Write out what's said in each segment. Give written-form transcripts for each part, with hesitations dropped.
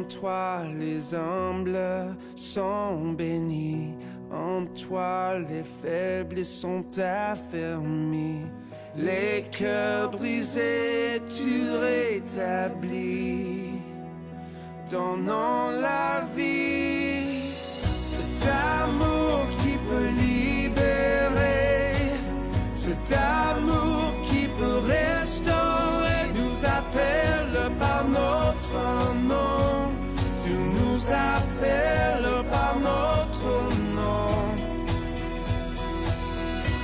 toi les humbles sont bénis, en toi les faibles sont affermis. Les cœurs brisés, tu rétablis, donnant la vie. Cet amour qui peut libérer, cet amour qui peut restaurer, nous appelle par notre nom. Tu nous appelles par notre nom.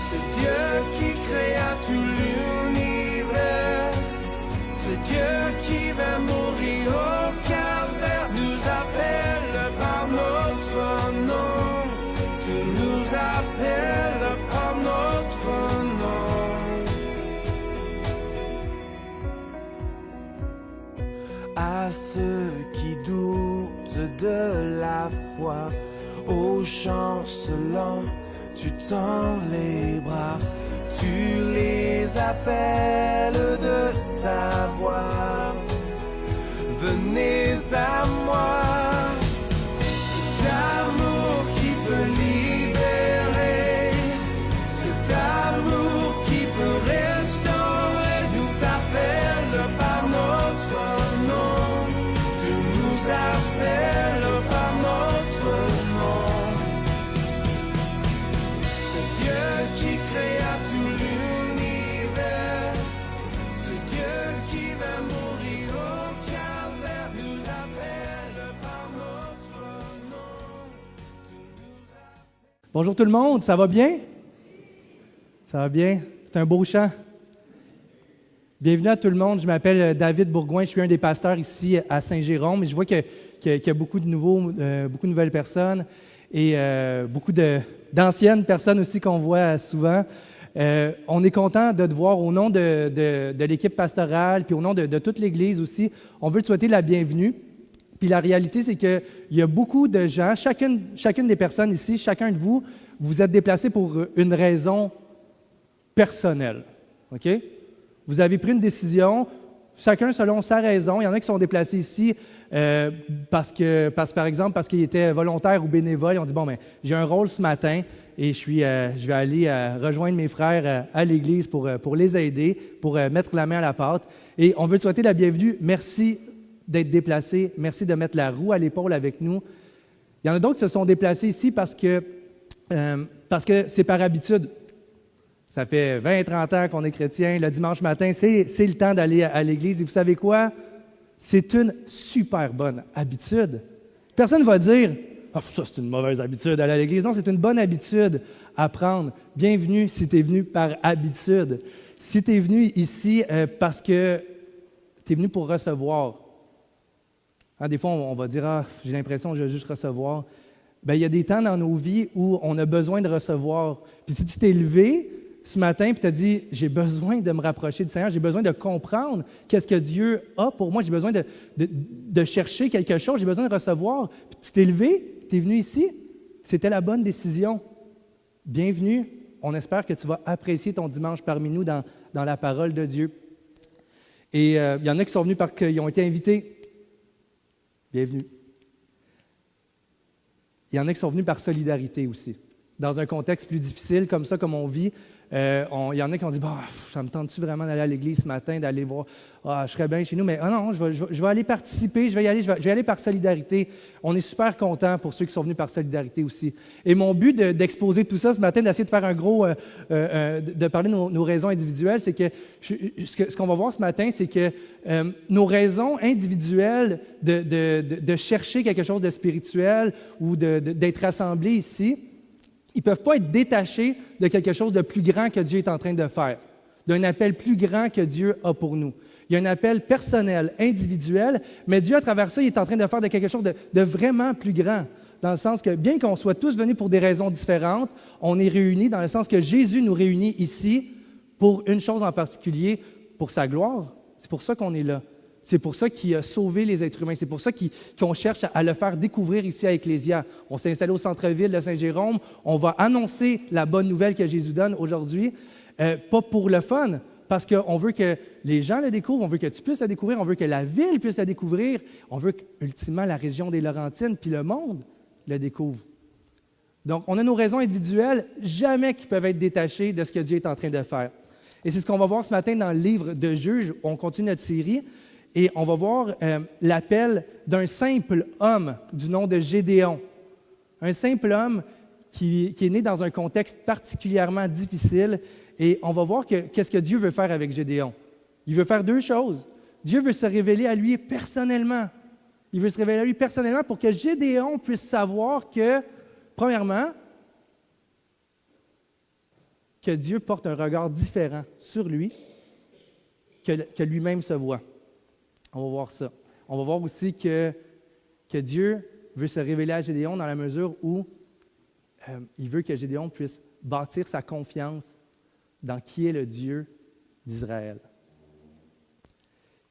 C'est Dieu qui créa tout l'univers, c'est Dieu qui va mourir au calvaire, nous appelle par notre nom. Tu nous appelles par notre nom. À ceux qui doutent de la foi, aux chancelants, tu tends les bras, tu les appelles de ta voix. Venez à moi, cet amour qui peut libérer, cet amour qui peut restaurer, nous appelle par notre nom. Tu nous appelles par notre nom. C'est Dieu qui créa tout l'univers, c'est Dieu qui va mourir au calvaire, nous appelle par notre nom. Bonjour tout le monde, ça va bien? Ça va bien? C'est un beau chant. Bienvenue à tout le monde, je m'appelle David Bourgoin, je suis un des pasteurs ici à Saint-Jérôme et je vois qu'il y a beaucoup de nouvelles personnes et beaucoup d'anciennes personnes aussi qu'on voit souvent. On est content de te voir au nom de l'équipe pastorale puis au nom de toute l'Église aussi. On veut te souhaiter la bienvenue. Puis la réalité, c'est qu'il y a beaucoup de gens, chacune des personnes ici, chacun de vous, vous êtes déplacés pour une raison personnelle. OK? Vous avez pris une décision, chacun selon sa raison. Il y en a qui sont déplacés ici par exemple, parce qu'ils étaient volontaires ou bénévoles. Ils ont dit, bon, ben, j'ai un rôle ce matin et je vais aller rejoindre mes frères à l'Église pour les aider, pour mettre la main à la pâte. Et on veut te souhaiter la bienvenue. Merci d'être déplacés. Merci de mettre la roue à l'épaule avec nous. Il y en a d'autres qui se sont déplacés ici parce que c'est par habitude. Ça fait 20-30 ans qu'on est chrétien. Le dimanche matin, c'est le temps d'aller à l'Église. Et vous savez quoi? C'est une super bonne habitude. Personne ne va dire « Ah, ça, c'est une mauvaise habitude d'aller à l'Église. » Non, c'est une bonne habitude à prendre. Bienvenue si tu es venu par habitude. Si tu es venu ici parce que tu es venu pour recevoir. Des fois, on va dire « Ah, j'ai l'impression que je vais juste recevoir. » Bien, il y a des temps dans nos vies où on a besoin de recevoir. Puis si tu t'es levé ce matin et tu as dit « J'ai besoin de me rapprocher du Seigneur, j'ai besoin de comprendre qu'est-ce que Dieu a pour moi, j'ai besoin de chercher quelque chose, j'ai besoin de recevoir. » Puis tu t'es levé, tu es venu ici, c'était la bonne décision. Bienvenue. On espère que tu vas apprécier ton dimanche parmi nous dans la parole de Dieu. Et il y en a qui sont venus parce qu'ils ont été invités. Bienvenue. Il y en a qui sont venus par solidarité aussi. Dans un contexte plus difficile, comme ça, comme on vit, il y en a qui ont dit bah, « ça me tente-tu vraiment d'aller à l'église ce matin, d'aller voir, je serais bien chez nous, mais non, je vais aller participer, je vais y aller par solidarité. » On est super contents pour ceux qui sont venus par solidarité aussi. Et mon but d'exposer tout ça ce matin, d'essayer de faire un gros, de parler de nos raisons individuelles, c'est que ce qu'on va voir ce matin, c'est que nos raisons individuelles de chercher quelque chose de spirituel ou d'être rassemblés ici, ils ne peuvent pas être détachés de quelque chose de plus grand que Dieu est en train de faire, d'un appel plus grand que Dieu a pour nous. Il y a un appel personnel, individuel, mais Dieu, à travers ça, il est en train de faire de quelque chose de vraiment plus grand, dans le sens que, bien qu'on soit tous venus pour des raisons différentes, on est réunis dans le sens que Jésus nous réunit ici pour une chose en particulier, pour sa gloire. C'est pour ça qu'on est là. C'est pour ça qu'il a sauvé les êtres humains. C'est pour ça qu'on cherche à le faire découvrir ici à Ecclésia. On s'est installé au centre-ville de Saint-Jérôme. On va annoncer la bonne nouvelle que Jésus donne aujourd'hui, pas pour le fun, parce qu'on veut que les gens le découvrent, on veut que tu puisses le découvrir, on veut que la ville puisse le découvrir, on veut qu'ultimement la région des Laurentides puis le monde le découvre. Donc, on a nos raisons individuelles, jamais qui peuvent être détachées de ce que Dieu est en train de faire. Et c'est ce qu'on va voir ce matin dans le livre de Juges. On continue notre série et on va voir l'appel d'un simple homme du nom de Gédéon. Un simple homme qui est né dans un contexte particulièrement difficile. Et on va voir qu'est-ce que Dieu veut faire avec Gédéon. Il veut faire deux choses. Dieu veut se révéler à lui personnellement. Il veut se révéler à lui personnellement pour que Gédéon puisse savoir que, premièrement, que Dieu porte un regard différent sur lui que lui-même se voit. On va voir ça. On va voir aussi que Dieu veut se révéler à Gédéon dans la mesure où il veut que Gédéon puisse bâtir sa confiance dans qui est le Dieu d'Israël.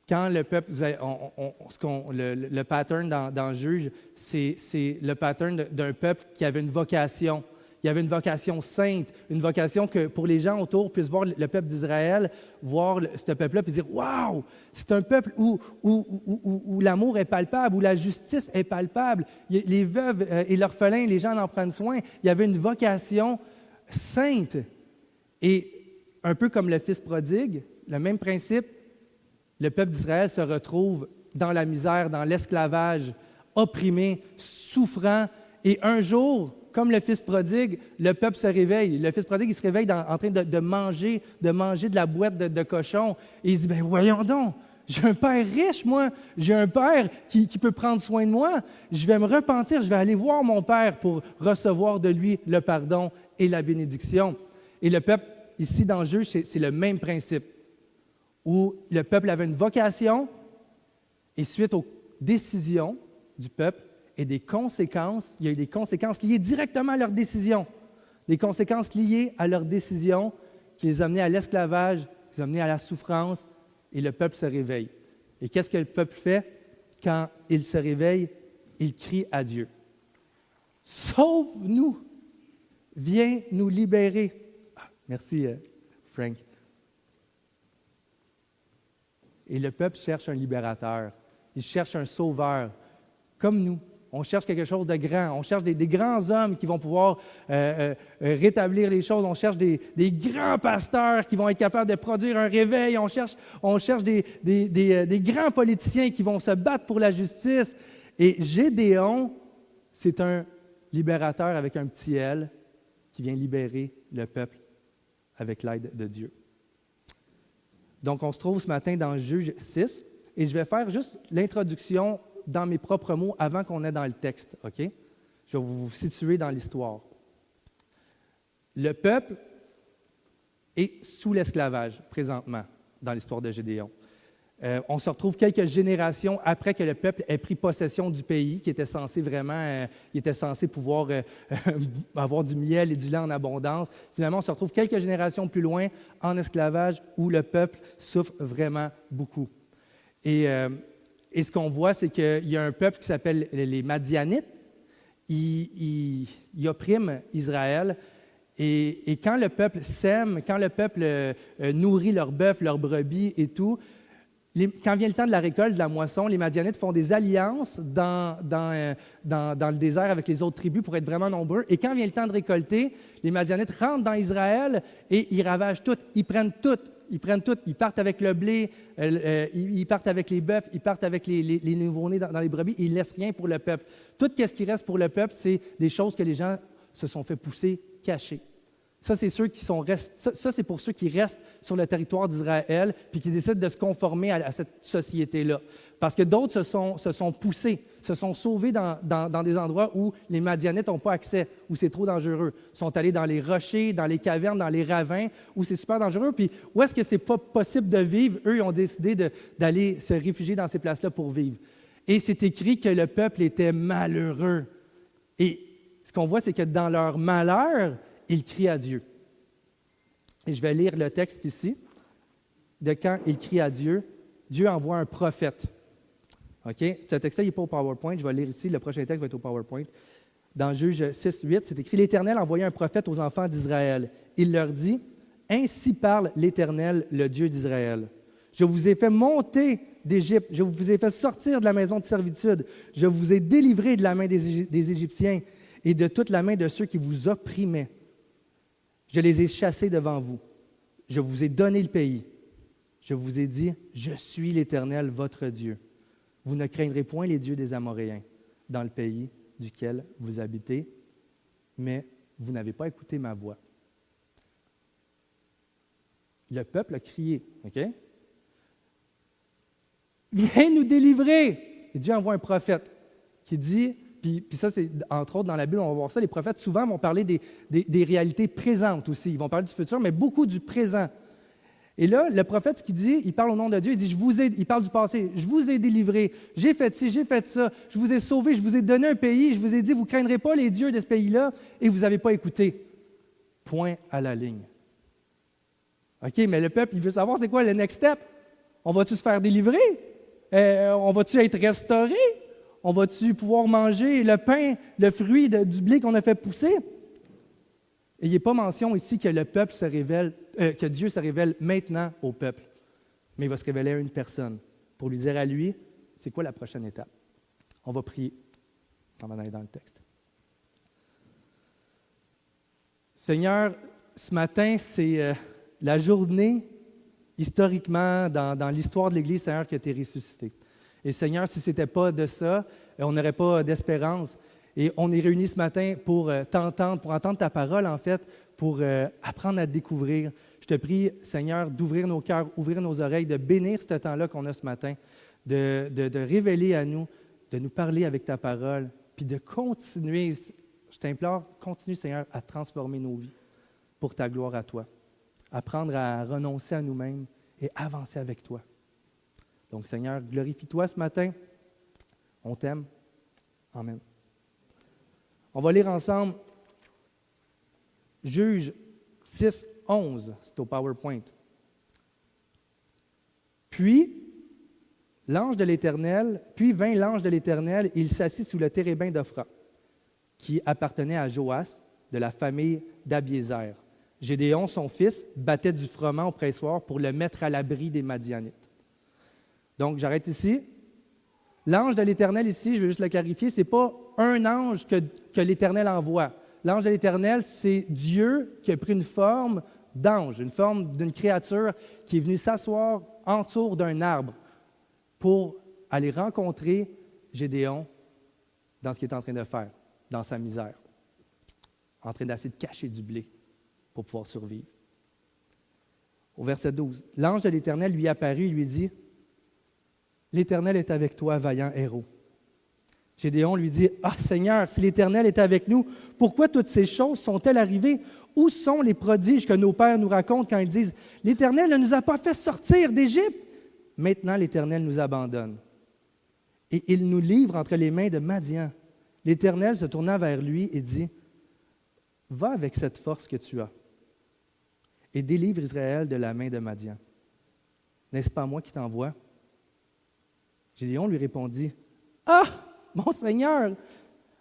Quand le peuple, le pattern dans Juge, c'est le pattern d'un peuple qui avait une vocation. Il y avait une vocation sainte, une vocation que pour les gens autour puissent voir le peuple d'Israël, voir ce peuple-là et dire « Wow! C'est un peuple où l'amour est palpable, où la justice est palpable. Les veuves et l'orphelin, les gens en prennent soin. » Il y avait une vocation sainte. Et un peu comme le fils prodigue, le même principe, le peuple d'Israël se retrouve dans la misère, dans l'esclavage, opprimé, souffrant. Et un jour, comme le fils prodigue, le peuple se réveille. Le fils prodigue, il se réveille en train de manger de la boîte de cochon. Et il dit, bien voyons donc, j'ai un père riche, moi. J'ai un père qui peut prendre soin de moi. Je vais me repentir, je vais aller voir mon père pour recevoir de lui le pardon et la bénédiction. Et le peuple, ici dans Juge, c'est le même principe, où le peuple avait une vocation, et suite aux décisions du peuple, et des conséquences, il y a eu des conséquences liées directement à leurs décisions, des conséquences liées à leurs décisions qui les amenaient à l'esclavage, qui les amenaient à la souffrance, et le peuple se réveille. Et qu'est-ce que le peuple fait? Quand il se réveille, il crie à Dieu. « Sauve-nous! Viens nous libérer! » Merci, Frank. Et le peuple cherche un libérateur. Il cherche un sauveur, comme nous. On cherche quelque chose de grand. On cherche des grands hommes qui vont pouvoir rétablir les choses. On cherche des grands pasteurs qui vont être capables de produire un réveil. On cherche des grands politiciens qui vont se battre pour la justice. Et Gédéon, c'est un libérateur avec un petit L qui vient libérer le peuple avec l'aide de Dieu. Donc, on se trouve ce matin dans Juge 6, et je vais faire juste l'introduction dans mes propres mots avant qu'on aille dans le texte, OK? Je vais vous situer dans l'histoire. Le peuple est sous l'esclavage présentement dans l'histoire de Gédéon. On se retrouve quelques générations après que le peuple ait pris possession du pays, qui était censé vraiment, il était censé pouvoir avoir du miel et du lait en abondance. Finalement, on se retrouve quelques générations plus loin en esclavage où le peuple souffre vraiment beaucoup. Et ce qu'on voit, c'est qu'il y a un peuple qui s'appelle les Madianites. Ils oppriment Israël. Et quand le peuple sème, quand le peuple nourrit leurs bœufs, leurs brebis et tout, quand vient le temps de la récolte, de la moisson, les Madianites font des alliances dans le désert avec les autres tribus pour être vraiment nombreux. Et quand vient le temps de récolter, les Madianites rentrent dans Israël et ils ravagent tout. Ils prennent tout. Ils partent avec le blé, ils partent avec les bœufs, ils partent avec les nouveau-nés dans les brebis. Ils ne laissent rien pour le peuple. Tout ce qui reste pour le peuple, c'est des choses que les gens se sont fait pousser cachées. Ça, c'est c'est pour ceux qui restent sur le territoire d'Israël puis qui décident de se conformer à cette société-là. Parce que d'autres se sont poussés, se sont sauvés dans des endroits où les Madianites n'ont pas accès, où c'est trop dangereux. Ils sont allés dans les rochers, dans les cavernes, dans les ravins, où c'est super dangereux. Puis où est-ce que c'est pas possible de vivre? Eux, ils ont décidé d'aller se réfugier dans ces places-là pour vivre. Et c'est écrit que le peuple était malheureux. Et ce qu'on voit, c'est que dans leur malheur, ils crient à Dieu. Et je vais lire le texte ici, de quand ils crient à Dieu. Dieu envoie un prophète. OK? Ce texte-là, il n'est pas au PowerPoint. Je vais lire ici. Le prochain texte va être au PowerPoint. Dans Juge 6, 8, c'est écrit « L'Éternel envoya un prophète aux enfants d'Israël. Il leur dit, « Ainsi parle l'Éternel, le Dieu d'Israël. Je vous ai fait monter d'Égypte, je vous ai fait sortir de la maison de servitude, je vous ai délivré de la main des Égyptiens et de toute la main de ceux qui vous opprimaient. Je les ai chassés devant vous. Je vous ai donné le pays. Je vous ai dit, je suis l'Éternel, votre Dieu. Vous ne craindrez point les dieux des Amoréens dans le pays duquel vous habitez, mais vous n'avez pas écouté ma voix. Le peuple a crié, OK? Viens nous délivrer! Et Dieu envoie un prophète qui dit, puis ça, c'est entre autres dans la Bible, on va voir ça, les prophètes souvent vont parler des réalités présentes aussi. Ils vont parler du futur, mais beaucoup du présent. Et là, le prophète, ce qu'il dit, il parle au nom de Dieu, il dit, il parle du passé, je vous ai délivré, j'ai fait ci, j'ai fait ça, je vous ai sauvé, je vous ai donné un pays, je vous ai dit, vous ne craindrez pas les dieux de ce pays-là, et vous n'avez pas écouté. Point à la ligne. OK, mais le peuple, il veut savoir c'est quoi le next step. On va-tu se faire délivrer? On va-tu être restauré? On va-tu pouvoir manger le pain, le fruit du blé qu'on a fait pousser? Et il n'est pas mention ici que le peuple se révèle, que Dieu se révèle maintenant au peuple, mais il va se révéler à une personne pour lui dire à lui, c'est quoi la prochaine étape? On va prier avant d'aller dans le texte. Seigneur, ce matin, c'est la journée, historiquement, dans l'histoire de l'Église, Seigneur, qui a été ressuscité. Et Seigneur, si ce n'était pas de ça, on n'aurait pas d'espérance. Et on est réunis ce matin pour t'entendre, pour entendre ta parole, en fait, pour apprendre à te découvrir. Je te prie, Seigneur, d'ouvrir nos cœurs, ouvrir nos oreilles, de bénir ce temps-là qu'on a ce matin, de révéler à nous, de nous parler avec ta parole, puis de continuer, je t'implore, continue, Seigneur, à transformer nos vies pour ta gloire à toi. Apprendre à renoncer à nous-mêmes et avancer avec toi. Donc, Seigneur, glorifie-toi ce matin. On t'aime. Amen. On va lire ensemble Juges 6, 11. C'est au PowerPoint. Puis vint l'ange de l'Éternel, et il s'assit sous le térébin d'Ophra, qui appartenait à Joas, de la famille d'Abiézer. Gédéon, son fils, battait du froment au pressoir pour le mettre à l'abri des Madianites. Donc, j'arrête ici. L'ange de l'Éternel ici, je vais juste le clarifier, ce n'est pas un ange que l'Éternel envoie. L'ange de l'Éternel, c'est Dieu qui a pris une forme d'ange, une forme d'une créature qui est venue s'asseoir autour d'un arbre pour aller rencontrer Gédéon dans ce qu'il est en train de faire, dans sa misère, en train d'essayer de cacher du blé pour pouvoir survivre. Au verset 12, l'ange de l'Éternel lui apparut et lui dit, « L'Éternel est avec toi, vaillant héros. » Gédéon lui dit, « Ah Seigneur, si l'Éternel est avec nous, pourquoi toutes ces choses sont-elles arrivées? Où sont les prodiges que nos pères nous racontent quand ils disent, « L'Éternel ne nous a pas fait sortir d'Égypte? » Maintenant, l'Éternel nous abandonne. Et il nous livre entre les mains de Madian. L'Éternel se tourna vers lui et dit, « Va avec cette force que tu as et délivre Israël de la main de Madian. N'est-ce pas moi qui t'envoie? » Gédéon lui répondit, « Ah, mon Seigneur,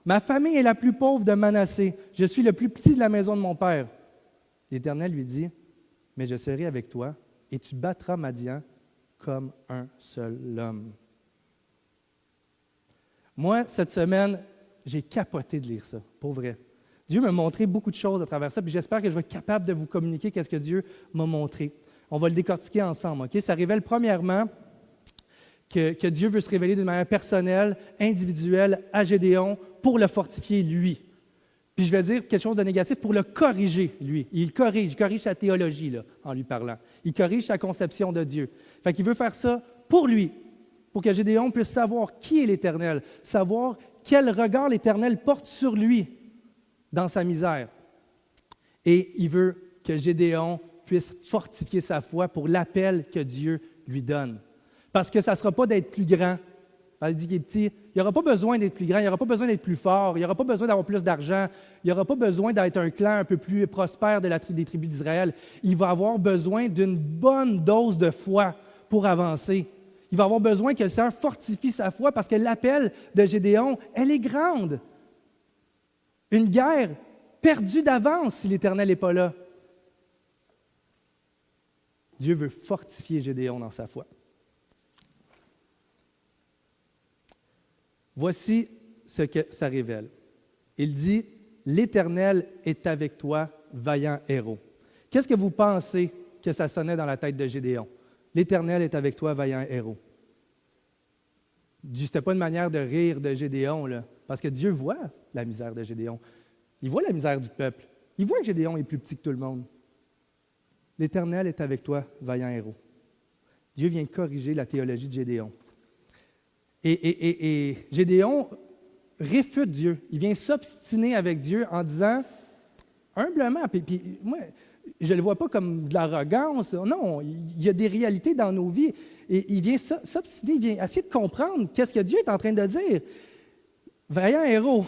ma famille est la plus pauvre de Manassé. Je suis le plus petit de la maison de mon père. » L'Éternel lui dit, « Mais je serai avec toi, et tu battras Madian comme un seul homme. » Moi, cette semaine, j'ai capoté de lire ça, pour vrai. Dieu m'a montré beaucoup de choses à travers ça, puis j'espère que je vais être capable de vous communiquer qu'est-ce que Dieu m'a montré. On va le décortiquer ensemble, OK? Ça révèle premièrement que Dieu veut se révéler d'une manière personnelle, individuelle, à Gédéon, pour le fortifier, lui. Puis je vais dire quelque chose de négatif, pour le corriger, lui. Il corrige sa théologie, là, en lui parlant. Il corrige sa conception de Dieu. Fait qu'il veut faire ça pour lui, pour que Gédéon puisse savoir qui est l'Éternel, savoir quel regard l'Éternel porte sur lui dans sa misère. Et il veut que Gédéon puisse fortifier sa foi pour l'appel que Dieu lui donne. Parce que ça ne sera pas d'être plus grand. Elle dit qu'il est petit. Il n'y aura pas besoin d'être plus grand, il n'y aura pas besoin d'être plus fort, il n'y aura pas besoin d'avoir plus d'argent, il n'y aura pas besoin d'être un clan un peu plus prospère des tribus d'Israël. Il va avoir besoin d'une bonne dose de foi pour avancer. Il va avoir besoin que le Seigneur fortifie sa foi parce que l'appel de Gédéon, elle est grande. Une guerre perdue d'avance si l'Éternel n'est pas là. Dieu veut fortifier Gédéon dans sa foi. Voici ce que ça révèle. Il dit, « L'Éternel est avec toi, vaillant héros. » Qu'est-ce que vous pensez que ça sonnait dans la tête de Gédéon? « L'Éternel est avec toi, vaillant héros. » Ce n'était pas une manière de rire de Gédéon, là, parce que Dieu voit la misère de Gédéon. Il voit la misère du peuple. Il voit que Gédéon est plus petit que tout le monde. « L'Éternel est avec toi, vaillant héros. » Dieu vient corriger la théologie de Gédéon. Et Gédéon réfute Dieu. Il vient s'obstiner avec Dieu en disant, humblement, puis moi, je ne le vois pas comme de l'arrogance. Non, il y a des réalités dans nos vies. Et il vient s'obstiner, il vient essayer de comprendre qu'est-ce que Dieu est en train de dire. Vaillant héros,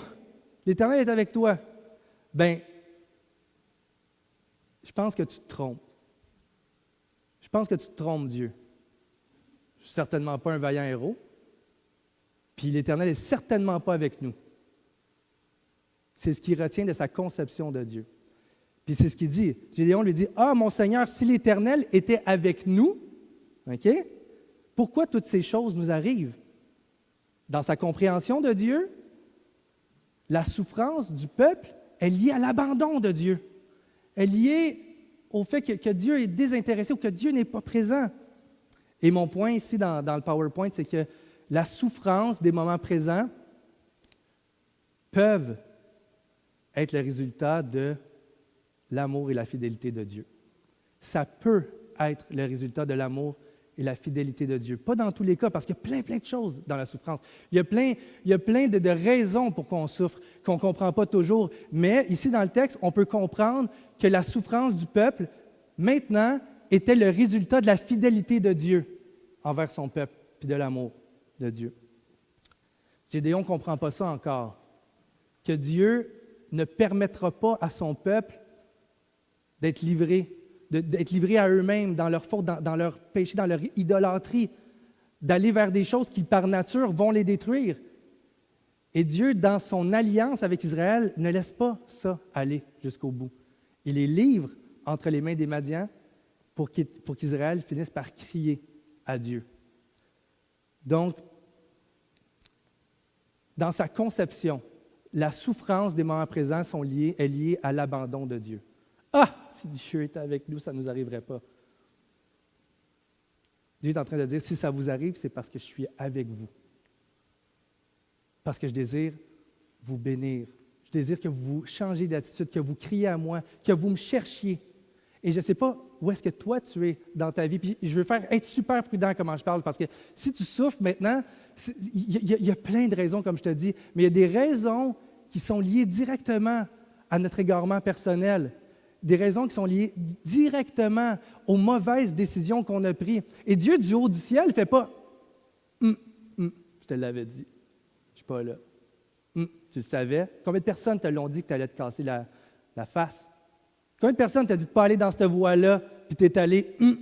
l'Éternel est avec toi. Bien, je pense que tu te trompes. Je pense que tu te trompes, Dieu. Je ne suis certainement pas un vaillant héros. Puis l'Éternel n'est certainement pas avec nous. C'est ce qu'il retient de sa conception de Dieu. Puis c'est ce qu'il dit. Gédéon lui dit, « Ah, mon Seigneur, si l'Éternel était avec nous, OK, pourquoi toutes ces choses nous arrivent? » Dans sa compréhension de Dieu, la souffrance du peuple est liée à l'abandon de Dieu. Elle est liée au fait que Dieu est désintéressé ou que Dieu n'est pas présent. Et mon point ici dans le PowerPoint, c'est que la souffrance des moments présents peuvent être le résultat de l'amour et la fidélité de Dieu. Ça peut être le résultat de l'amour et la fidélité de Dieu. Pas dans tous les cas, parce qu'il y a plein de choses dans la souffrance. Il y a plein de raisons pour qu'on souffre, qu'on ne comprend pas toujours. Mais ici, dans le texte, on peut comprendre que la souffrance du peuple, maintenant, était le résultat de la fidélité de Dieu envers son peuple, puis de l'amour de Dieu. Gédéon ne comprend pas ça encore, que Dieu ne permettra pas à son peuple d'être livré à eux-mêmes, dans leur faute, dans leur péché, dans leur idolâtrie, d'aller vers des choses qui, par nature, vont les détruire. Et Dieu, dans son alliance avec Israël, ne laisse pas ça aller jusqu'au bout. Il les livre entre les mains des Madians pour qu'Israël finisse par crier à Dieu. Donc, dans sa conception, la souffrance des moments présents est liée à l'abandon de Dieu. Ah, si Dieu était avec nous, ça ne nous arriverait pas. Dieu est en train de dire, si ça vous arrive, c'est parce que je suis avec vous. Parce que je désire vous bénir. Je désire que vous changiez d'attitude, que vous criez à moi, que vous me cherchiez. Et je ne sais pas où est-ce que toi tu es dans ta vie. Puis je veux être super prudent comment je parle, parce que si tu souffres maintenant, il y a plein de raisons, comme je te dis, mais il y a des raisons qui sont liées directement à notre égarement personnel, des raisons qui sont liées directement aux mauvaises décisions qu'on a prises. Et Dieu, du haut du ciel, ne fait pas « je te l'avais dit, je ne suis pas là. Tu le savais. Combien de personnes te l'ont dit que tu allais te casser la face? Combien de personnes t'ont dit de ne pas aller dans cette voie-là, puis tu es allé, puis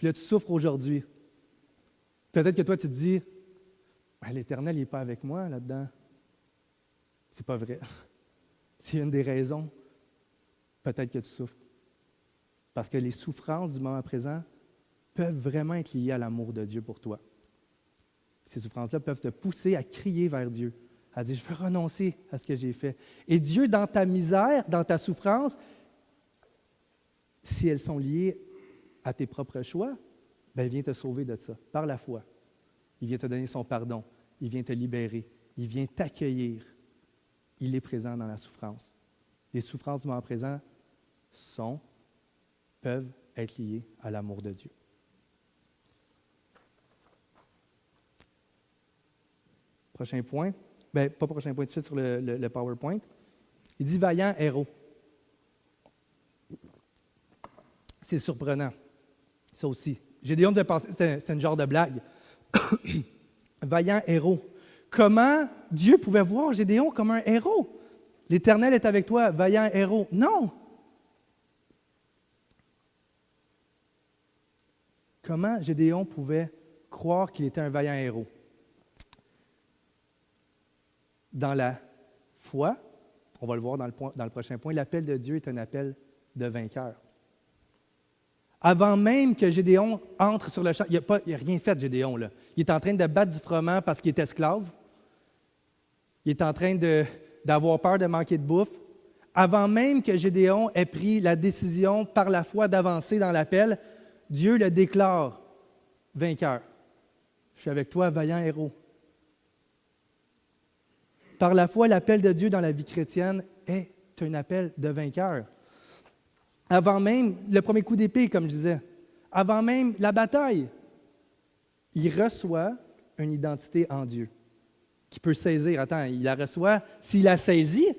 là, tu souffres aujourd'hui. Peut-être que toi, tu te dis, l'Éternel n'est pas avec moi là-dedans. C'est pas vrai. C'est une des raisons, peut-être que tu souffres. Parce que les souffrances du moment présent peuvent vraiment être liées à l'amour de Dieu pour toi. Ces souffrances-là peuvent te pousser à crier vers Dieu, à dire, je veux renoncer à ce que j'ai fait. Et Dieu, dans ta misère, dans ta souffrance, si elles sont liées à tes propres choix, il vient te sauver de ça, par la foi. Il vient te donner son pardon. Il vient te libérer. Il vient t'accueillir. Il est présent dans la souffrance. Les souffrances du moment présent peuvent être liées à l'amour de Dieu. Prochain point. Pas prochain point tout de suite sur le PowerPoint. Il dit « vaillant héros ». C'est surprenant, ça aussi. Gédéon devait penser que c'était une genre de blague. Vaillant héros. Comment Dieu pouvait voir Gédéon comme un héros? L'Éternel est avec toi, vaillant héros. Non! Comment Gédéon pouvait croire qu'il était un vaillant héros? Dans la foi, on va le voir dans le prochain point, l'appel de Dieu est un appel de vainqueur. Avant même que Gédéon entre sur le champ, il n'a rien fait, Gédéon, là. Il est en train de battre du froment parce qu'il est esclave. Il est en train d'avoir peur de manquer de bouffe. Avant même que Gédéon ait pris la décision par la foi d'avancer dans l'appel, Dieu le déclare vainqueur. Je suis avec toi, vaillant héros. Par la foi, l'appel de Dieu dans la vie chrétienne est un appel de vainqueur. Avant même le premier coup d'épée, comme je disais, avant même la bataille, il reçoit une identité en Dieu qui peut saisir. Attends, il la reçoit s'il la saisit,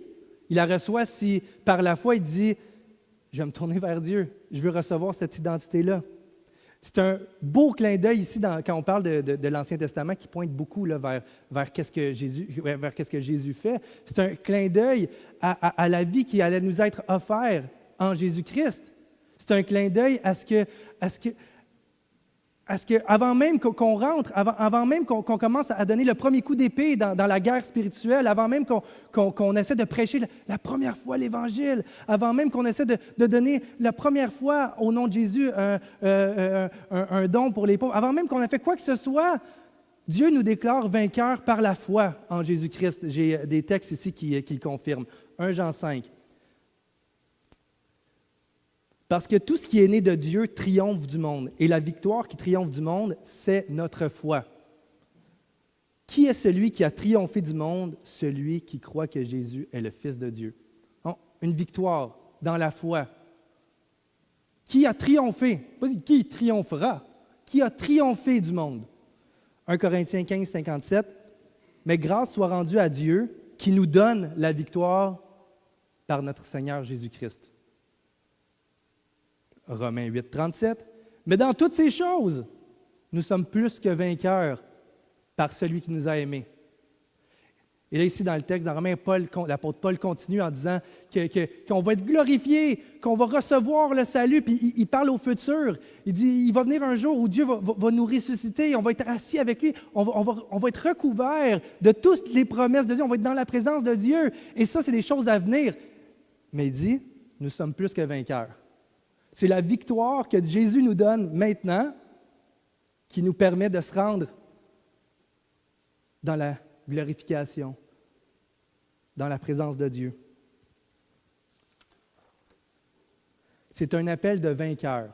il la reçoit si par la foi il dit « Je vais me tourner vers Dieu, je veux recevoir cette identité-là ». C'est un beau clin d'œil ici quand on parle de l'Ancien Testament qui pointe beaucoup là, vers qu'est-ce que Jésus fait. C'est un clin d'œil à la vie qui allait nous être offerte en Jésus-Christ. C'est un clin d'œil à ce que avant même qu'on rentre, avant même qu'on commence à donner le premier coup d'épée dans la guerre spirituelle, avant même qu'on essaie de prêcher la première fois l'Évangile, avant même qu'on essaie de donner la première fois au nom de Jésus un don pour les pauvres, avant même qu'on ait fait quoi que ce soit, Dieu nous déclare vainqueurs par la foi en Jésus-Christ. J'ai des textes ici qui le confirment. 1 Jean 5. Parce que tout ce qui est né de Dieu triomphe du monde, et la victoire qui triomphe du monde, c'est notre foi. Qui est celui qui a triomphé du monde? Celui qui croit que Jésus est le Fils de Dieu. Donc, une victoire dans la foi. Qui a triomphé? Pas qui triomphera. Qui a triomphé du monde? 1 Corinthiens 15, 57. Mais grâce soit rendue à Dieu qui nous donne la victoire par notre Seigneur Jésus-Christ. Romains 8, 37. Mais dans toutes ces choses, nous sommes plus que vainqueurs par celui qui nous a aimés. Et là, ici, dans le texte, dans Romains, l'apôtre Paul continue en disant qu'on va être glorifié, qu'on va recevoir le salut, puis il parle au futur. Il dit, il va venir un jour où Dieu va nous ressusciter, on va être assis avec lui, on va être recouvert de toutes les promesses de Dieu, on va être dans la présence de Dieu. Et ça, c'est des choses à venir. Mais il dit, nous sommes plus que vainqueurs. C'est la victoire que Jésus nous donne maintenant qui nous permet de se rendre dans la glorification, dans la présence de Dieu. C'est un appel de vainqueur.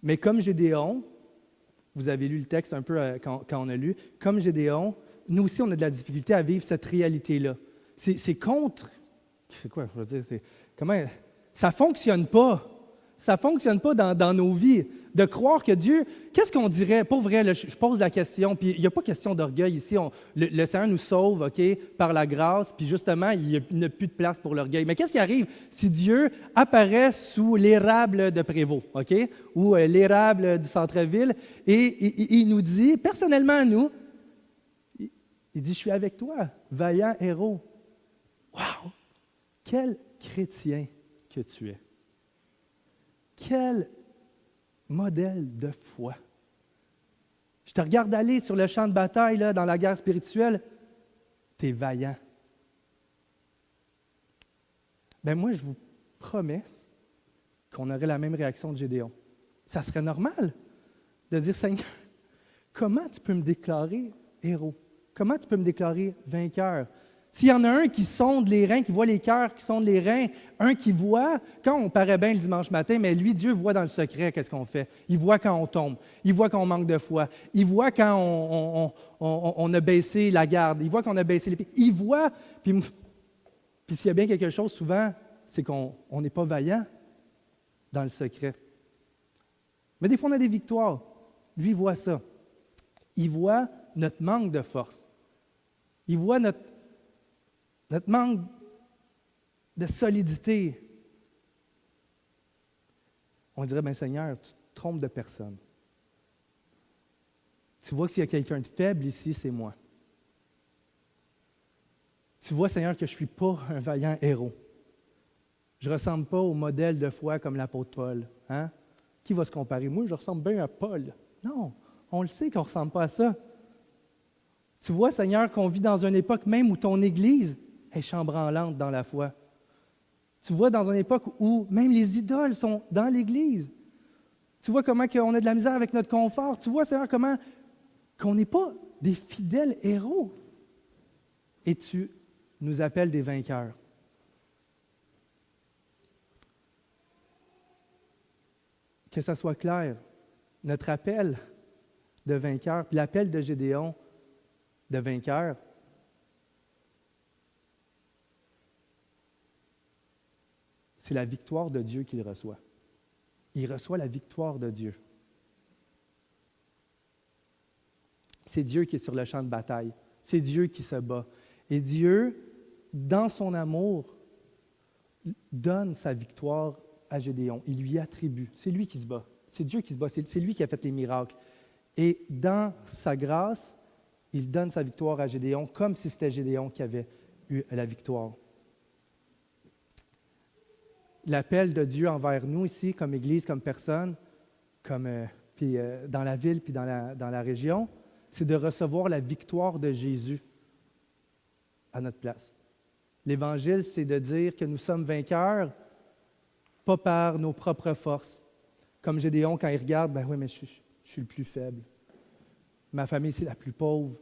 Mais comme Gédéon, vous avez lu le texte un peu quand on a lu, comme Gédéon, nous aussi on a de la difficulté à vivre cette réalité-là. C'est contre... C'est quoi, je veux dire, comment... Ça ne fonctionne pas. Ça ne fonctionne pas dans nos vies. De croire que Dieu, qu'est-ce qu'on dirait? Pour vrai, là, je pose la question, puis il n'y a pas question d'orgueil ici. Le Seigneur nous sauve, OK, par la grâce, puis justement, il n'y a plus de place pour l'orgueil. Mais qu'est-ce qui arrive si Dieu apparaît sous l'érable de Prévost, OK, ou l'érable du centre-ville, et il nous dit, personnellement à nous, il dit, « Je suis avec toi, vaillant héros. » Wow! Quel chrétien que tu es. Quel modèle de foi. Je te regarde aller sur le champ de bataille, là, dans la guerre spirituelle, tu es vaillant. Bien, moi, je vous promets qu'on aurait la même réaction de Gédéon. Ça serait normal de dire, Seigneur, comment tu peux me déclarer héros? Comment tu peux me déclarer vainqueur? S'il y en a un qui sonde les reins, qui voit les cœurs, qui sonde les reins, un qui voit, quand on paraît bien le dimanche matin, mais lui, Dieu voit dans le secret qu'est-ce qu'on fait. Il voit quand on tombe, il voit quand on manque de foi, il voit quand on a baissé la garde, il voit qu'on a baissé les pieds. Il voit, puis s'il y a bien quelque chose, souvent, c'est qu'on n'est pas vaillant dans le secret. Mais des fois, on a des victoires. Lui, il voit ça. Il voit notre manque de force. Il voit notre manque de solidité. On dirait, bien Seigneur, tu te trompes de personne. Tu vois que s'il y a quelqu'un de faible ici, c'est moi. Tu vois, Seigneur, que je ne suis pas un vaillant héros. Je ne ressemble pas au modèle de foi comme l'apôtre Paul. Hein? Qui va se comparer? Moi, je ressemble bien à Paul. Non, on le sait qu'on ne ressemble pas à ça. Tu vois, Seigneur, qu'on vit dans une époque même où ton Église est chambranlante dans la foi. Tu vois dans une époque où même les idoles sont dans l'Église. Tu vois comment on a de la misère avec notre confort. Tu vois, Seigneur, comment qu'on n'est pas des fidèles héros. Et tu nous appelles des vainqueurs. Que ça soit clair, notre appel de vainqueur, puis l'appel de Gédéon de vainqueur, c'est la victoire de Dieu qu'il reçoit. Il reçoit la victoire de Dieu. C'est Dieu qui est sur le champ de bataille. C'est Dieu qui se bat. Et Dieu, dans son amour, donne sa victoire à Gédéon. Il lui attribue. C'est lui qui se bat. C'est Dieu qui se bat. C'est lui qui a fait les miracles. Et dans sa grâce, il donne sa victoire à Gédéon comme si c'était Gédéon qui avait eu la victoire. L'appel de Dieu envers nous ici, comme Église, comme personne, dans la ville puis dans la région, c'est de recevoir la victoire de Jésus à notre place. L'Évangile, c'est de dire que nous sommes vainqueurs, pas par nos propres forces. Comme Gédéon, quand il regarde, ben oui, mais je suis le plus faible. Ma famille, c'est la plus pauvre.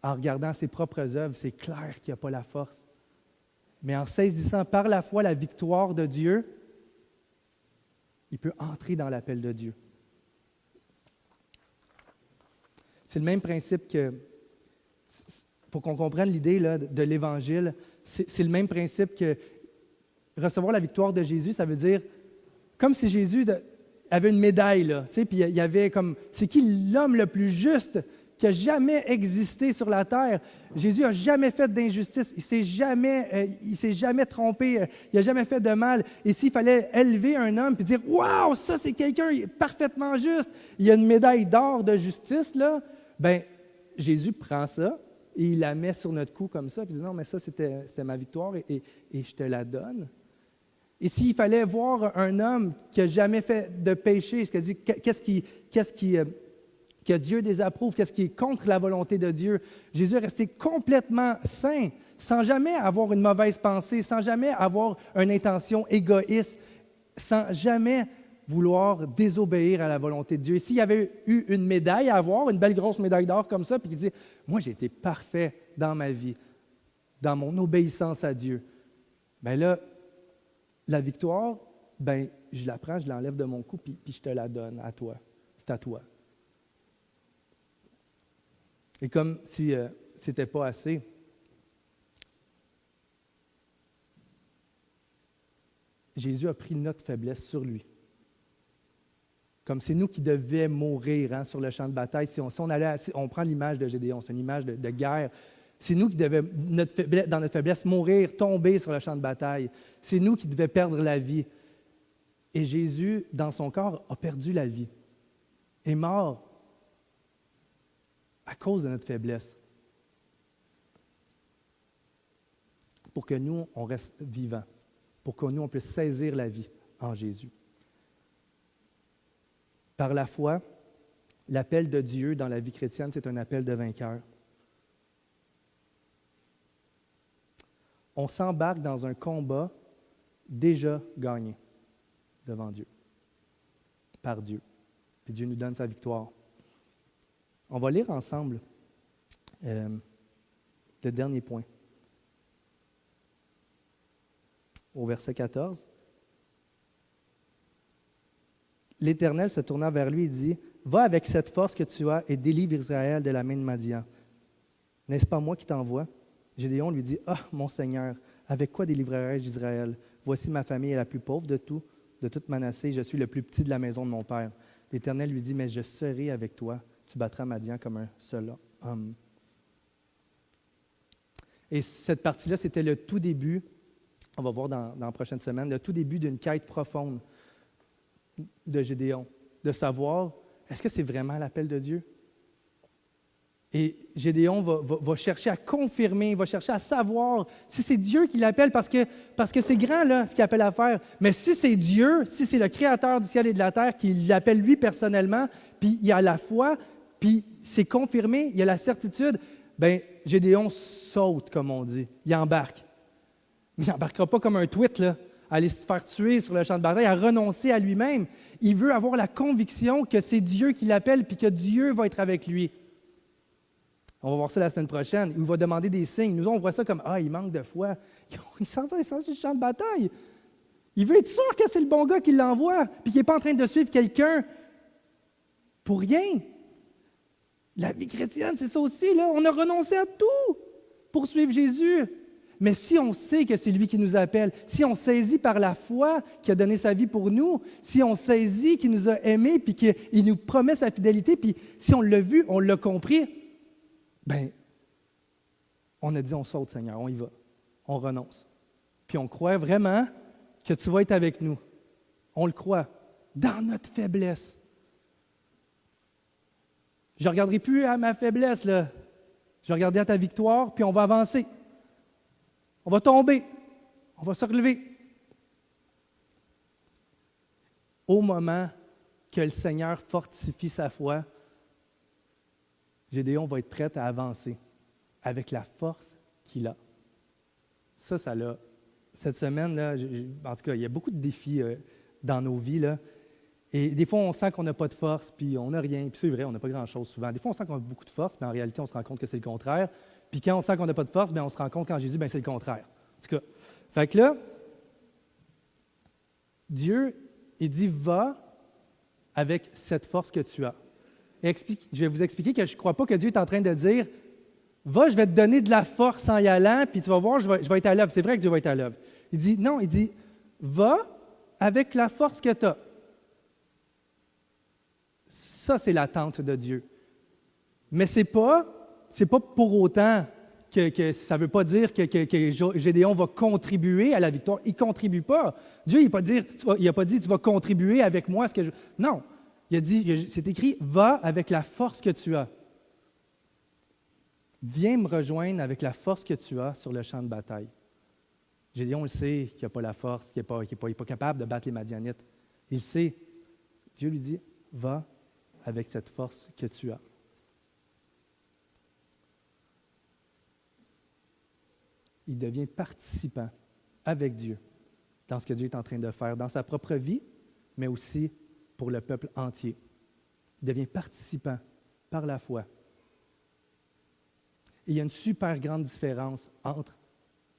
En regardant ses propres œuvres, c'est clair qu'il n'y a pas la force. Mais en saisissant par la foi la victoire de Dieu, il peut entrer dans l'appel de Dieu. C'est le même principe que, pour qu'on comprenne l'idée là, de l'Évangile, c'est le même principe que recevoir la victoire de Jésus, ça veut dire, comme si Jésus avait une médaille, là, puis il y avait comme, c'est qui l'homme le plus juste qui a jamais existé sur la terre? Jésus n'a jamais fait d'injustice, il ne s'est jamais trompé, il n'a jamais fait de mal. Et s'il fallait élever un homme et dire « Wow, ça c'est quelqu'un parfaitement juste, il y a une médaille d'or de justice, là », bien, Jésus prend ça et il la met sur notre cou comme ça, puis il dit « Non, mais ça c'était ma victoire et je te la donne. » Et s'il fallait voir un homme qui n'a jamais fait de péché, qu'est-ce que Dieu désapprouve, qu'est-ce qui est contre la volonté de Dieu, Jésus est resté complètement saint, sans jamais avoir une mauvaise pensée, sans jamais avoir une intention égoïste, sans jamais vouloir désobéir à la volonté de Dieu. Et s'il y avait eu une médaille à avoir, une belle grosse médaille d'or comme ça, puis qu'il dit « Moi, j'ai été parfait dans ma vie, dans mon obéissance à Dieu. » Bien là, la victoire, ben, je la prends, je l'enlève de mon cou, puis je te la donne à toi. C'est à toi. Et comme si ce n'était pas assez, Jésus a pris notre faiblesse sur lui. Comme c'est nous qui devions mourir sur le champ de bataille. Si on prend l'image de Gédéon, c'est une image de guerre. C'est nous qui devions, dans notre faiblesse, mourir, tomber sur le champ de bataille. C'est nous qui devions perdre la vie. Et Jésus, dans son corps, a perdu la vie. Est mort à cause de notre faiblesse. Pour que nous, on reste vivants. Pour que nous, on puisse saisir la vie en Jésus. Par la foi, l'appel de Dieu dans la vie chrétienne, c'est un appel de vainqueur. On s'embarque dans un combat déjà gagné devant Dieu, par Dieu. Puis Dieu nous donne sa victoire. On va lire ensemble le dernier point. Au verset 14. L'Éternel se tourna vers lui et dit, « Va avec cette force que tu as et délivre Israël de la main de Madian. N'est-ce pas moi qui t'envoie? » Gédéon lui dit, « Ah, mon Seigneur, avec quoi délivrerai-je Israël? Voici ma famille est la plus pauvre de toute Manassé, je suis le plus petit de la maison de mon père. » L'Éternel lui dit, « Mais je serai avec toi, tu battras Madian comme un seul homme. » Et cette partie-là, c'était le tout début, on va voir dans la prochaine semaine, le tout début d'une quête profonde de Gédéon, de savoir, est-ce que c'est vraiment l'appel de Dieu? Et Gédéon va chercher à confirmer, va chercher à savoir si c'est Dieu qui l'appelle, parce que c'est grand, là, ce qu'il appelle à faire. Mais si c'est Dieu, si c'est le Créateur du ciel et de la terre qui l'appelle lui personnellement, puis il y a la foi, puis c'est confirmé, il y a la certitude, bien, Gédéon saute, comme on dit, il embarque. Il n'embarquera pas comme un tweet, là, à aller se faire tuer sur le champ de bataille, à renoncer à lui-même. Il veut avoir la conviction que c'est Dieu qui l'appelle puis que Dieu va être avec lui. On va voir ça la semaine prochaine. Il va demander des signes. Nous, on voit ça comme « Ah, il manque de foi. » Il s'en va sur le champ de bataille. Il veut être sûr que c'est le bon gars qui l'envoie puis qu'il n'est pas en train de suivre quelqu'un pour rien. La vie chrétienne, c'est ça aussi, là. On a renoncé à tout pour suivre Jésus. Mais si on sait que c'est lui qui nous appelle, si on saisit par la foi qu'il a donné sa vie pour nous, si on saisit qu'il nous a aimés, puis qu'il nous promet sa fidélité, puis si on l'a vu, on l'a compris, bien, on a dit on saute, Seigneur, on y va, on renonce. Puis on croit vraiment que tu vas être avec nous. On le croit, dans notre faiblesse. Je ne regarderai plus à ma faiblesse, là. Je vais regarder à ta victoire, puis on va avancer. On va tomber. On va se relever. Au moment que le Seigneur fortifie sa foi, Gédéon va être prêt à avancer avec la force qu'il a. Ça l'a. Cette semaine, là, en tout cas, il y a beaucoup de défis dans nos vies, là. Et des fois, on sent qu'on n'a pas de force, puis on n'a rien. Puis c'est vrai, on n'a pas grand-chose souvent. Des fois, on sent qu'on a beaucoup de force, mais en réalité, on se rend compte que c'est le contraire. Puis quand on sent qu'on n'a pas de force, bien, on se rend compte quand Jésus, bien, c'est le contraire. En tout cas, fait que là, Dieu, il dit, va avec cette force que tu as. Je vais vous expliquer que je ne crois pas que Dieu est en train de dire, va, je vais te donner de la force en y allant, puis tu vas voir, je vais être à l'œuvre. C'est vrai que Dieu va être à l'œuvre. Il dit, non, il dit, va avec la force que tu as. Ça, c'est l'attente de Dieu. Mais c'est pas pour autant que ça ne veut pas dire que Gédéon va contribuer à la victoire. Il ne contribue pas. Dieu, il n'a pas dit tu vas contribuer avec moi. Non. Il a dit, c'est écrit, va avec la force que tu as. Viens me rejoindre avec la force que tu as sur le champ de bataille. Gédéon le sait qu'il n'a pas la force, qu'il n'est pas capable de battre les Madianites. Il le sait. Dieu lui dit, va avec cette force que tu as. Il devient participant avec Dieu dans ce que Dieu est en train de faire, dans sa propre vie, mais aussi pour le peuple entier. Il devient participant par la foi. Et il y a une super grande différence entre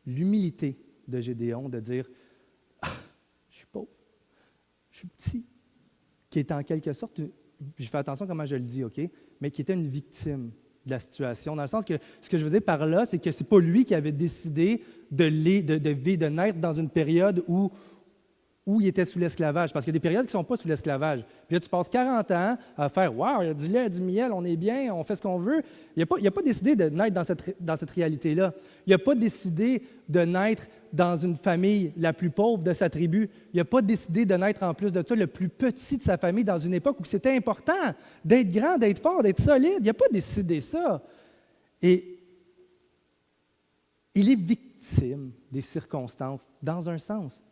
l'humilité de Gédéon, de dire « Ah, je suis pauvre, je suis petit », qui est en quelque sorte, je fais attention à comment je le dis, OK, mais qui était une victime de la situation, dans le sens que ce que je veux dire par là, c'est que ce n'est pas lui qui avait décidé de naître dans une période où il était sous l'esclavage, parce qu'il y a des périodes qui ne sont pas sous l'esclavage. Puis là, tu passes 40 ans à faire « Wow, il y a du lait, du miel, on est bien, on fait ce qu'on veut ». Il n'a pas décidé de naître dans cette réalité-là. Il n'a pas décidé de naître dans une famille la plus pauvre de sa tribu. Il n'a pas décidé de naître, en plus de ça, le plus petit de sa famille dans une époque où c'était important d'être grand, d'être fort, d'être solide. Il n'a pas décidé ça. Et il est victime des circonstances, dans un sens.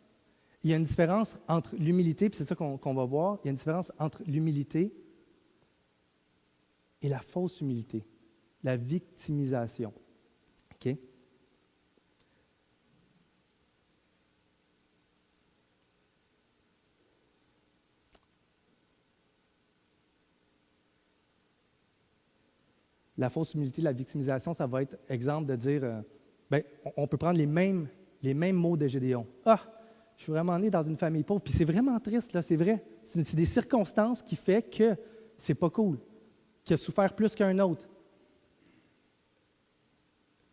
Il y a une différence entre l'humilité, puis c'est ça qu'on va voir, il y a une différence entre l'humilité et la fausse humilité, la victimisation. OK? La fausse humilité, la victimisation, ça va être exemple de dire, on peut prendre les mêmes mots de Gédéon. Ah! Je suis vraiment né dans une famille pauvre, puis c'est vraiment triste, là, c'est vrai. C'est des circonstances qui font que c'est pas cool, qu'il a souffert plus qu'un autre.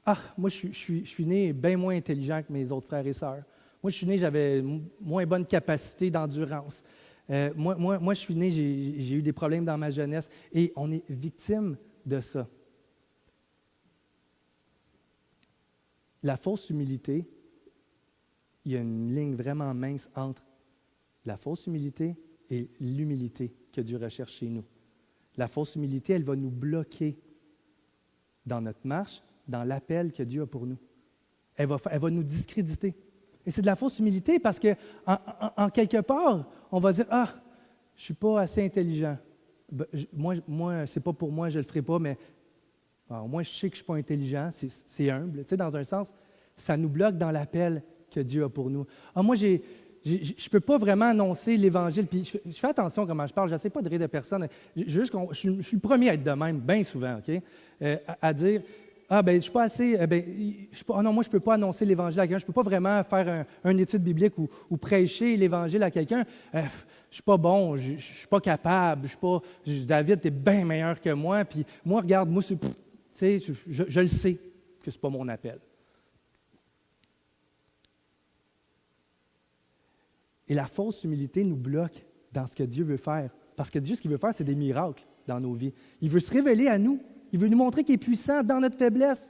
Ah, moi, je suis né bien moins intelligent que mes autres frères et sœurs. Moi, je suis né, j'avais moins bonne capacité d'endurance. Moi, je suis né, j'ai eu des problèmes dans ma jeunesse, et on est victime de ça. La fausse humilité, il y a une ligne vraiment mince entre la fausse humilité et l'humilité que Dieu recherche chez nous. La fausse humilité, elle va nous bloquer dans notre marche, dans l'appel que Dieu a pour nous. Elle va nous discréditer. Et c'est de la fausse humilité parce que, en quelque part, on va dire « Ah, je ne suis pas assez intelligent. Moi, c'est pas pour moi, je ne le ferai pas, mais au moins, je sais que je ne suis pas intelligent. » C'est humble. Tu sais, dans un sens, ça nous bloque dans l'appel que Dieu a pour nous. Ah, moi, je ne peux pas vraiment annoncer l'Évangile. Puis je fais attention à comment je parle. Je n'essaie pas de rire de personne. Je suis le premier à être de même, bien souvent, OK? À dire, ah, ben je suis pas assez, ah non, moi, je ne peux pas annoncer l'Évangile à quelqu'un. Je ne peux pas vraiment faire une étude biblique ou prêcher l'Évangile à quelqu'un. Je ne suis pas bon, je ne suis pas capable, David, tu es bien meilleur que moi. Puis moi, regarde, moi, tu sais, je le sais que ce n'est pas mon appel. Et la fausse humilité nous bloque dans ce que Dieu veut faire. Parce que Dieu, ce qu'il veut faire, c'est des miracles dans nos vies. Il veut se révéler à nous. Il veut nous montrer qu'il est puissant dans notre faiblesse.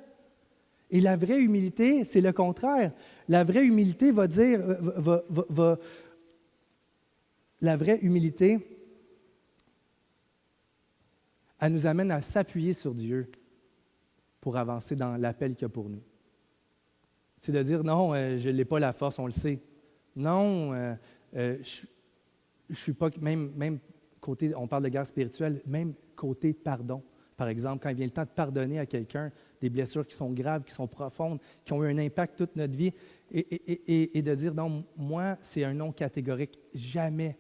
Et la vraie humilité, c'est le contraire. La vraie humilité va dire, la vraie humilité, elle nous amène à s'appuyer sur Dieu pour avancer dans l'appel qu'il y a pour nous. C'est de dire, non, je n'ai pas la force, on le sait. Non, je suis pas, même côté, on parle de guerre spirituelle, même côté pardon. Par exemple, quand il vient le temps de pardonner à quelqu'un des blessures qui sont graves, qui sont profondes, qui ont eu un impact toute notre vie, et de dire, non, moi, c'est un non catégorique. Jamais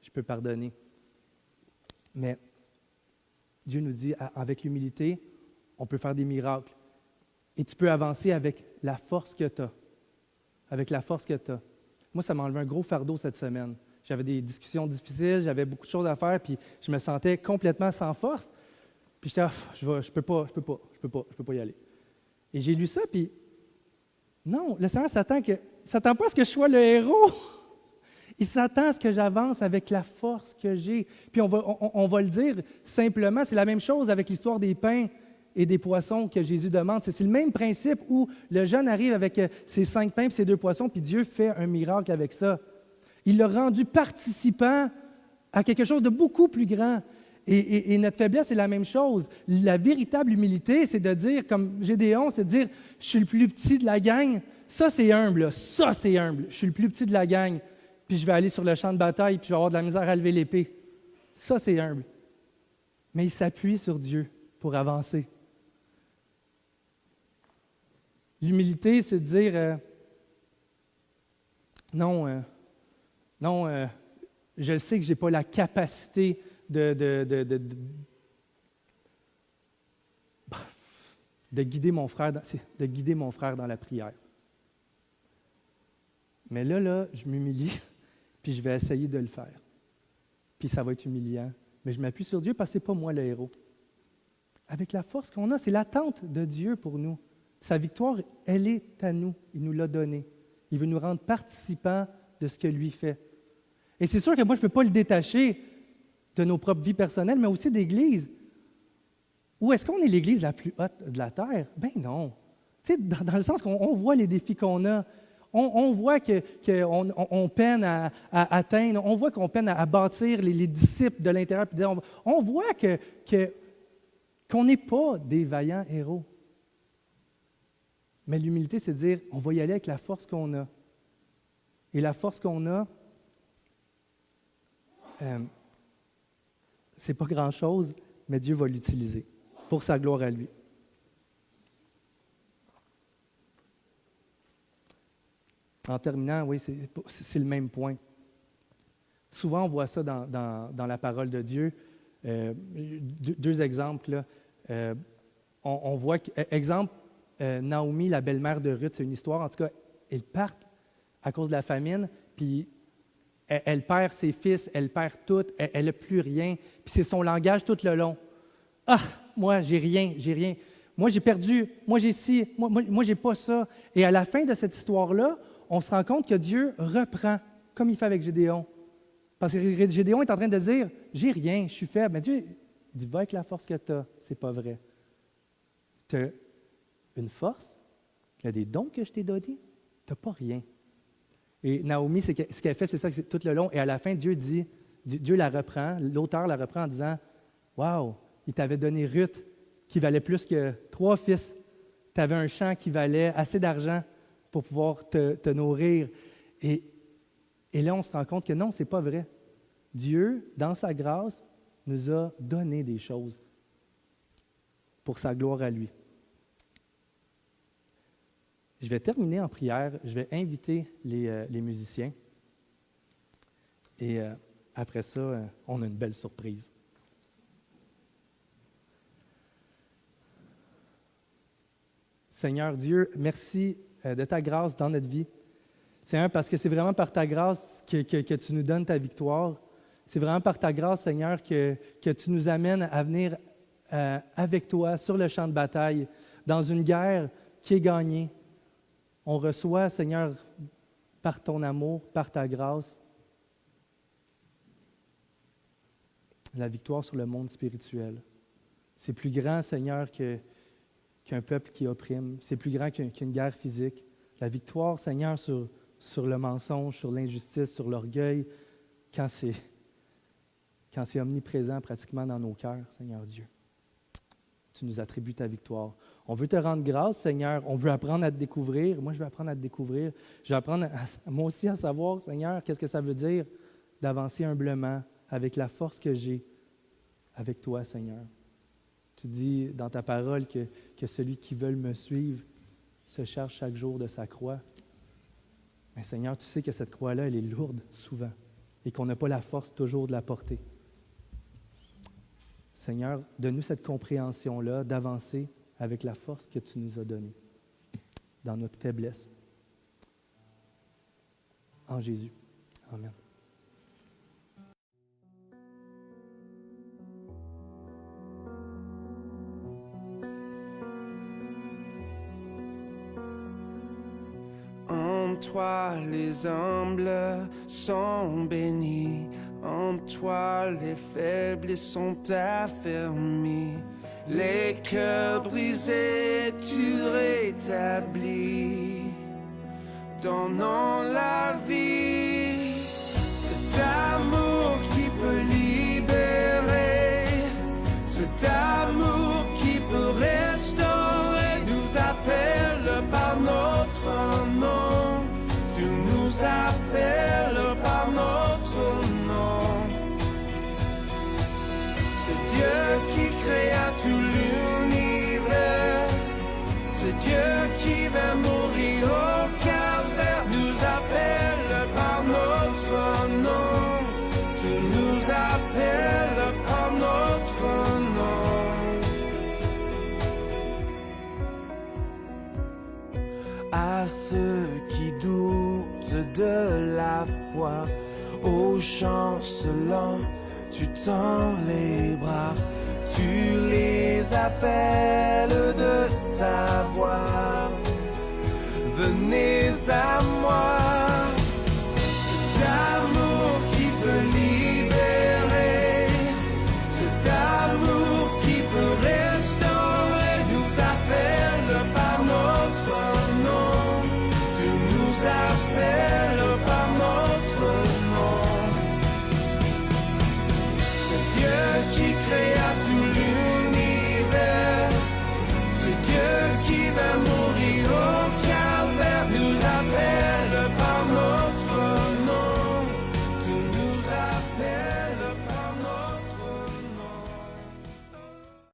je peux pardonner. Mais Dieu nous dit, avec l'humilité, on peut faire des miracles. Et tu peux avancer avec la force que tu as. Avec la force que tu as. Moi, ça m'a enlevé un gros fardeau cette semaine. J'avais des discussions difficiles, j'avais beaucoup de choses à faire, puis je me sentais complètement sans force. Puis j'étais, je peux pas y aller. Et j'ai lu ça, puis non, le Seigneur s'attend pas à ce que je sois le héros. Il s'attend à ce que j'avance avec la force que j'ai. Puis on va le dire simplement, c'est la même chose avec l'histoire des pains et des poissons que Jésus demande. C'est le même principe où le jeune arrive avec ses 5 pains et ses 2 poissons, puis Dieu fait un miracle avec ça. Il l'a rendu participant à quelque chose de beaucoup plus grand. Et notre faiblesse, c'est la même chose. La véritable humilité, c'est de dire, comme Gédéon, c'est de dire, je suis le plus petit de la gang. Ça, c'est humble. Là. Ça, c'est humble. Je suis le plus petit de la gang. Puis je vais aller sur le champ de bataille, puis je vais avoir de la misère à lever l'épée. Ça, c'est humble. Mais il s'appuie sur Dieu pour avancer. L'humilité, c'est de dire, non, je sais que je n'ai pas la capacité de guider mon frère dans la prière. Mais là, je m'humilie, puis je vais essayer de le faire. Puis ça va être humiliant. Mais je m'appuie sur Dieu parce que ce n'est pas moi le héros. Avec la force qu'on a, c'est l'attente de Dieu pour nous. Sa victoire, elle est à nous. Il nous l'a donnée. Il veut nous rendre participants de ce que lui fait. Et c'est sûr que moi, je ne peux pas le détacher de nos propres vies personnelles, mais aussi d'Église. Ou est-ce qu'on est l'Église la plus haute de la terre? Ben non. Tu sais, dans le sens qu'on voit les défis qu'on a. On voit qu'on peine à atteindre, on voit qu'on peine à bâtir les disciples de l'intérieur. On voit qu'on n'est pas des vaillants héros. Mais l'humilité, c'est de dire, on va y aller avec la force qu'on a. Et la force qu'on a, c'est pas grand-chose, mais Dieu va l'utiliser pour sa gloire à lui. En terminant, oui, c'est le même point. Souvent, on voit ça dans la parole de Dieu. Deux exemples. Là. On voit, exemple, Naomi, la belle-mère de Ruth, c'est une histoire. En tout cas, ils partent à cause de la famine, puis elle perd ses fils, elle perd tout, elle n'a plus rien. Puis c'est son langage tout le long. « Ah, moi, j'ai rien. Moi, j'ai perdu. Moi, j'ai ci. Moi, j'ai pas ça. » Et à la fin de cette histoire-là, on se rend compte que Dieu reprend, comme il fait avec Gédéon. Parce que Gédéon est en train de dire, j'ai rien, je suis faible. Mais Dieu dit, va avec la force que tu as. C'est pas vrai. Tu as une force, il y a des dons que je t'ai donnés, tu n'as pas rien. Et Naomi, ce qu'elle fait, c'est ça, c'est tout le long. Et à la fin, Dieu la reprend, l'auteur la reprend en disant, wow, il t'avait donné Ruth, qui valait plus que 3 fils. Tu avais un champ qui valait assez d'argent pour pouvoir te nourrir. Et là, on se rend compte que non, ce n'est pas vrai. Dieu, dans sa grâce, nous a donné des choses pour sa gloire à lui. Je vais terminer en prière. Je vais inviter les musiciens. Et après ça, on a une belle surprise. Seigneur Dieu, merci de ta grâce dans notre vie. Seigneur, parce que c'est vraiment par ta grâce que tu nous donnes ta victoire. C'est vraiment par ta grâce, Seigneur, que tu nous amènes à venir avec toi sur le champ de bataille, dans une guerre qui est gagnée. On reçoit, Seigneur, par ton amour, par ta grâce, la victoire sur le monde spirituel. C'est plus grand, Seigneur, qu'un peuple qui opprime. C'est plus grand qu'une guerre physique. La victoire, Seigneur, sur le mensonge, sur l'injustice, sur l'orgueil, quand c'est omniprésent pratiquement dans nos cœurs, Seigneur Dieu. Tu nous attribues ta victoire. On veut te rendre grâce, Seigneur. On veut apprendre à te découvrir. Moi, je veux apprendre à te découvrir. Je vais apprendre, moi aussi, à savoir, Seigneur, qu'est-ce que ça veut dire d'avancer humblement avec la force que j'ai avec toi, Seigneur. Tu dis dans ta parole que celui qui veut me suivre se charge chaque jour de sa croix. Mais Seigneur, tu sais que cette croix-là, elle est lourde souvent et qu'on n'a pas la force toujours de la porter. Seigneur, donne-nous cette compréhension-là d'avancer avec la force que tu nous as donnée dans notre faiblesse. En Jésus. Amen. En toi les humbles sont bénis, en toi les faibles sont affermis, les cœurs brisés tu rétablis, donnant la vie, cet amour qui peut libérer, cet amour qui peut restaurer, nous appelle par notre nom, tu nous appelles par notre nom. C'est Dieu qui créa tout l'univers, c'est Dieu qui va mourir au calvaire, nous appelle par notre nom, tu nous appelles par notre nom. À ceux qui doutent de la foi, aux chancelants, tu tends les bras, tu les appelles de ta voix. Venez à moi, cet amour qui peut libérer, cet amour qui peut restaurer, nous appelle par notre nom, tu nous appelles par notre nom. C'est Dieu qui crée